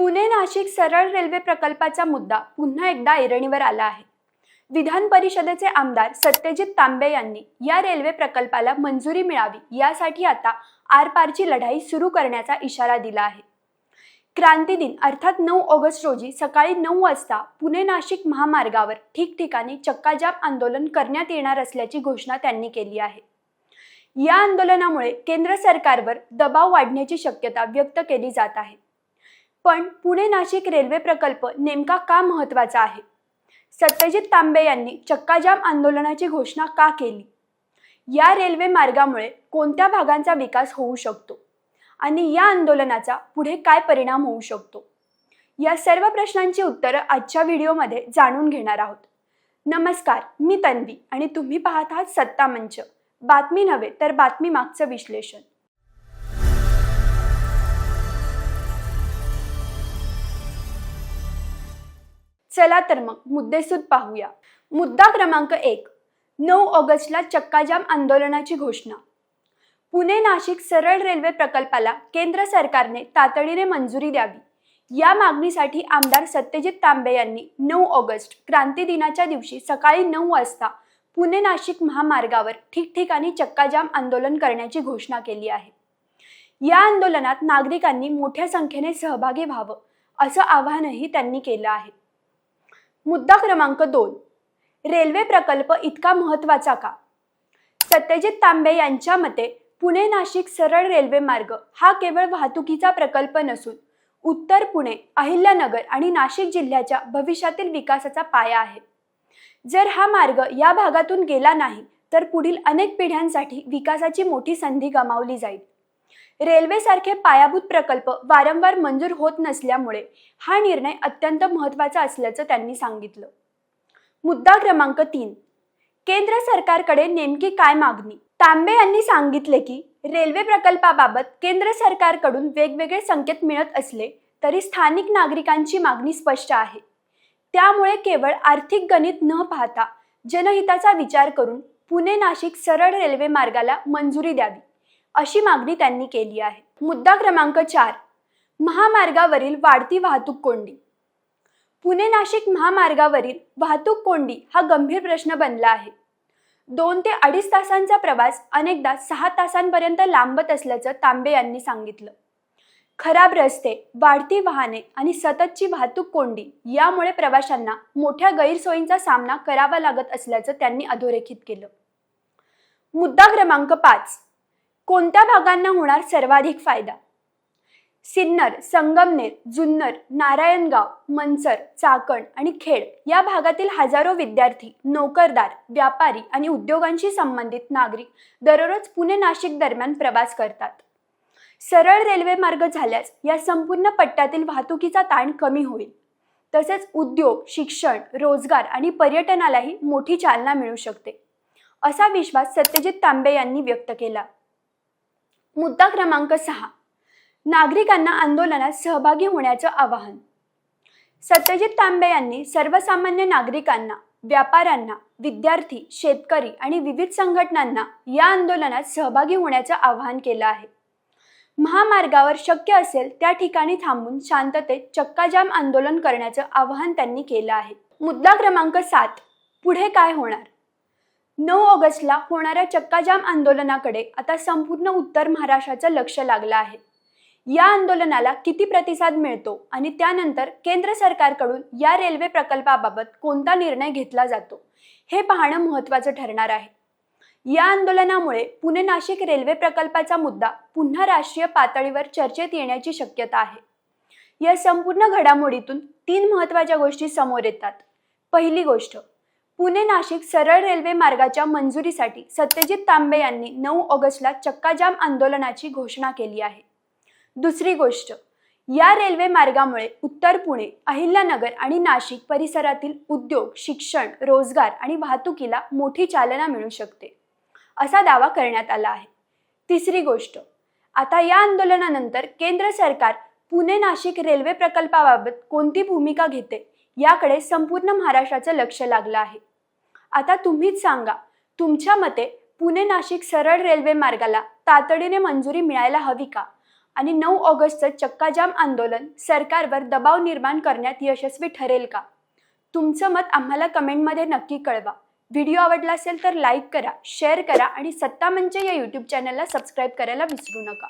पुणे नाशिक सरळ रेल्वे प्रकल्पाचा मुद्दा पुन्हा एकदा ऐरणीवर आला आहे। विधान परिषदेचे आमदार सत्यजित तांबे यांनी या रेल्वे प्रकल्पाला मंजुरी मिळावी यासाठी आता आरपारची लढाई सुरू करण्याचा इशारा दिला आहे। क्रांती दिन अर्थात 9 ऑगस्ट रोजी सकाळी 9 वाजता पुणे नाशिक महामार्गावर ठिकठिकाणी चक्काजाम आंदोलन करण्यात येणार असल्याची घोषणा त्यांनी केली आहे। या आंदोलनामुळे केंद्र सरकारवर दबाव वाढण्याची शक्यता व्यक्त केली जात आहे। पण पुणे नाशिक रेल्वे प्रकल्प नेमका का महत्त्वाचा आहे? सत्यजित तांबे यांनी चक्काजाम आंदोलनाची घोषणा का केली? या रेल्वे मार्गामुळे कोणत्या भागांचा विकास होऊ शकतो आणि या आंदोलनाचा पुढे काय परिणाम होऊ शकतो? या सर्व प्रश्नांची उत्तरं आजच्या व्हिडिओमध्ये जाणून घेणार आहोत। नमस्कार, मी तन्वी आणि तुम्ही पाहत आहात सत्ता मंच, बातमी नव्हे तर बातमी मागचं विश्लेषण। चला तर मग मुद्देसूद पाहूया। मुद्दा क्रमांक 1, 9 ऑगस्टला चक्काजाम आंदोलनाची घोषणा। पुणे नाशिक सरळ रेल्वे प्रकल्पाला केंद्र सरकारने तातडीने मंजुरी द्यावी या मागणीसाठी आमदार सत्यजित तांबे यांनी 9 ऑगस्ट क्रांती दिनाच्या दिवशी सकाळी 9 वाजता पुणे नाशिक महामार्गावर ठिकठिकाणी चक्काजाम आंदोलन करण्याची घोषणा केली आहे। या आंदोलनात नागरिकांनी मोठ्या संख्येने सहभागी व्हावं असं आवाहनही त्यांनी केलं आहे। मुद्दा क्रमांक 2, रेल्वे प्रकल्प इतका महत्त्वाचा का? सत्यजित तांबे यांच्या मते पुणे नाशिक सरळ रेल्वे मार्ग हा केवळ वाहतुकीचा प्रकल्प नसून उत्तर पुणे, अहिल्यानगर आणि नाशिक जिल्ह्याच्या भविष्यातील विकासाचा पाया आहे। जर हा मार्ग या भागातून गेला नाही तर पुढील अनेक पिढ्यांसाठी विकासाची मोठी संधी गमावली जाईल। रेल्वेसारखे पायाभूत प्रकल्प वारंवार मंजूर होत नसल्यामुळे हा निर्णय अत्यंत महत्त्वाचा असल्याचं त्यांनी सांगितलं। मुद्दा क्रमांक 3, केंद्र सरकारकडे नेमकी काय मागणी? तांबे यांनी सांगितले की रेल्वे प्रकल्पाबाबत केंद्र सरकारकडून वेगवेगळे संकेत मिळत असले तरी स्थानिक नागरिकांची मागणी स्पष्ट आहे। त्यामुळे केवळ आर्थिक गणित न पाहता जनहिताचा विचार करून पुणे नाशिक सरळ रेल्वे मार्गाला मंजुरी द्यावी अशी मागणी त्यांनी केली आहे। मुद्दा क्रमांक 4, महामार्गावरील वाढती वाहतूक कोंडी। पुणे नाशिक महामार्गावरील वाहतूक कोंडी हा गंभीर प्रश्न बनला आहे। 2 ते 2.5 तासांचा प्रवास अनेकदा 6 तासांपर्यंत लांबत असल्याचं तांबे यांनी सांगितलं। खराब रस्ते, वाढती वाहने आणि सततची वाहतूक कोंडी यामुळे प्रवाशांना मोठ्या गैरसोयींचा सामना करावा लागत असल्याचं त्यांनी अधोरेखित केलं। मुद्दा क्रमांक 5, कोणत्या भागांना होणार सर्वाधिक फायदा? सिन्नर, संगमनेर, जुन्नर, नारायणगाव, मनसर, चाकण आणि खेड या भागातील हजारो विद्यार्थी, नोकरदार, व्यापारी आणि उद्योगांशी संबंधित नागरिक दररोज पुणे नाशिक दरम्यान प्रवास करतात। सरळ रेल्वे मार्ग झाल्यास या संपूर्ण पट्ट्यातील वाहतुकीचा ताण कमी होईल। तसेच उद्योग, शिक्षण, रोजगार आणि पर्यटनालाही मोठी चालना मिळू शकते असा विश्वास सत्यजित तांबे यांनी व्यक्त केला। मुद्दा क्रमांक 6, नागरिकांना आंदोलनात सहभागी होण्याचं आवाहन। सत्यजित तांबे यांनी सर्वसामान्य नागरिकांना, व्यापाऱ्यांना, विद्यार्थी, शेतकरी आणि विविध संघटनांना या आंदोलनात सहभागी होण्याचं आवाहन केलं आहे। महामार्गावर शक्य असेल त्या ठिकाणी थांबून शांततेत चक्काजाम आंदोलन करण्याचं आवाहन त्यांनी केलं आहे। मुद्दा क्रमांक 7, पुढे काय होणार? 9 ऑगस्टला होणाऱ्या चक्काजाम आंदोलनाकडे आता संपूर्ण उत्तर महाराष्ट्राचं लक्ष लागलं आहे। या आंदोलनाला किती प्रतिसाद मिळतो आणि त्यानंतर केंद्र सरकारकडून या रेल्वे प्रकल्पाबाबत कोणता निर्णय घेतला जातो हे पाहणं महत्त्वाचं ठरणार आहे। या आंदोलनामुळे पुणे नाशिक रेल्वे प्रकल्पाचा मुद्दा पुन्हा राष्ट्रीय पातळीवर चर्चेत येण्याची शक्यता आहे। या संपूर्ण घडामोडीतून 3 महत्त्वाच्या गोष्टी समोर येतात। पहिली गोष्ट, पुणे नाशिक सरळ रेल्वे मार्गाच्या मंजुरीसाठी सत्यजित तांबे यांनी 9 ऑगस्टला चक्काजाम आंदोलनाची घोषणा केली आहे। दुसरी गोष्ट, या रेल्वे मार्गामुळे उत्तर पुणे, अहिल्यानगर आणि नाशिक परिसरातील उद्योग, शिक्षण, रोजगार आणि वाहतुकीला मोठी चालना मिळू शकते असा दावा करण्यात आला आहे। तिसरी गोष्ट, आता या आंदोलनानंतर केंद्र सरकार पुणे नाशिक रेल्वे प्रकल्पाबाबत कोणती भूमिका घेते याकडे संपूर्ण महाराष्ट्राचं लक्ष लागलं आहे। आता तुम्हीच सांगा, तुमच्या मते पुणे नाशिक सरळ रेल्वे मार्गाला तातडीने मंजुरी मिळायला हवी का आणि 9 ऑगस्टचं चक्काजाम आंदोलन सरकारवर दबाव निर्माण करण्यात यशस्वी ठरेल का? तुमचं मत आम्हाला कमेंटमध्ये नक्की कळवा. व्हिडिओ आवडला असेल तर लाईक करा, शेअर करा आणि सत्ता मंच या यूट्यूब चॅनलला सबस्क्राईब करायला विसरू नका.